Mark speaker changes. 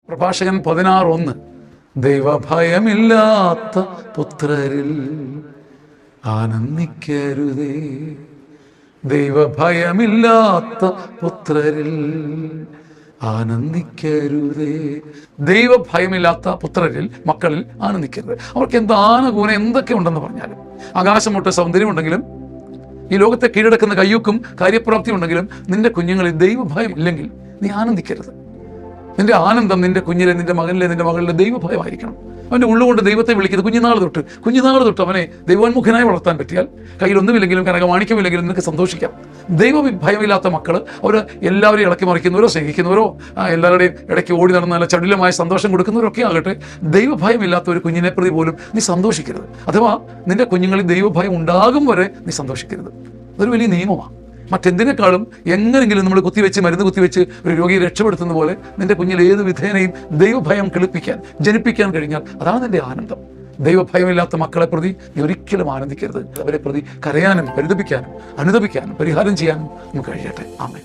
Speaker 1: പ്രഭാഷകൻ 16:1 ദൈവഭയമില്ലാത്ത പുത്രരിൽ ആനന്ദിക്കരുതേ. ദൈവഭയമില്ലാത്ത പുത്രരിൽ ആനന്ദിക്കരുതേ. ദൈവഭയമില്ലാത്ത പുത്രരിൽ, മക്കളിൽ ആനന്ദിക്കരുത്. അവർക്ക് എന്താണ് ഗുണം എന്തൊക്കെ ഉണ്ടെന്ന് പറഞ്ഞാലും, ആകാശം മുട്ട സൗന്ദര്യമുണ്ടെങ്കിലും ഈ ലോകത്തെ കീഴടക്കുന്ന കയ്യൂക്കും കാര്യപ്രാപ്തി ഉണ്ടെങ്കിലും നിന്റെ കുഞ്ഞുങ്ങളിൽ ദൈവഭയം ഇല്ലെങ്കിൽ നീ ആനന്ദിക്കരുത്. നിന്റെ ആനന്ദം നിന്റെ കുഞ്ഞിലെ, നിന്റെ മകനിലെ, നിന്റെ മകളിലെ ദൈവഭയമായിരിക്കണം. അവൻ്റെ ഉള്ളുകൊണ്ട് ദൈവത്തെ വിളിക്കുന്നത് കുഞ്ഞുനാൾ തൊട്ട് അവനെ ദൈവോന്മുഖനായി വളർത്താൻ പറ്റിയാൽ കയ്യിലൊന്നുമില്ലെങ്കിലും കനകമാണിക്യമില്ലെങ്കിലും നിനക്ക് സന്തോഷിക്കാം. ദൈവഭയമില്ലാത്ത മക്കൾ അവർ എല്ലാവരെയും ഇളക്കി മറിക്കുന്നവരോ സ്നേഹിക്കുന്നവരോ എല്ലാവരുടെയും ഇടയ്ക്ക് ഓടി നടന്ന നല്ല ചടുലമായ സന്തോഷം കൊടുക്കുന്നവരൊക്കെ ആകട്ടെ, ദൈവഭയമില്ലാത്ത ഒരു കുഞ്ഞിനെ പ്രതി പോലും നീ സന്തോഷിക്കരുത്. അഥവാ നിന്റെ കുഞ്ഞുങ്ങളിൽ ദൈവഭയം ഉണ്ടാകും വരെ നീ സന്തോഷിക്കരുത്. അതൊരു വലിയ നിയമമാണ്. മറ്റെന്തിനേക്കാളും എങ്ങനെങ്കിലും നമ്മൾ മരുന്ന് കുത്തിവെച്ച് ഒരു രോഗിയെ രക്ഷപ്പെടുത്തുന്ന പോലെ നിന്റെ കുഞ്ഞിൽ ഏത് വിധേനയും ദൈവഭയം ജനിപ്പിക്കാൻ കഴിഞ്ഞാൽ അതാണ് നിന്റെ ആനന്ദം. ദൈവഭയമില്ലാത്ത മക്കളെ പ്രതി നീ ഒരിക്കലും ആനന്ദിക്കരുത്. അവരെ പ്രതി കരയാനും പരിതപിക്കാനും അനുതപിക്കാനും പരിഹാരം ചെയ്യാനും നമുക്ക് കഴിയട്ടെ. ആമേൻ.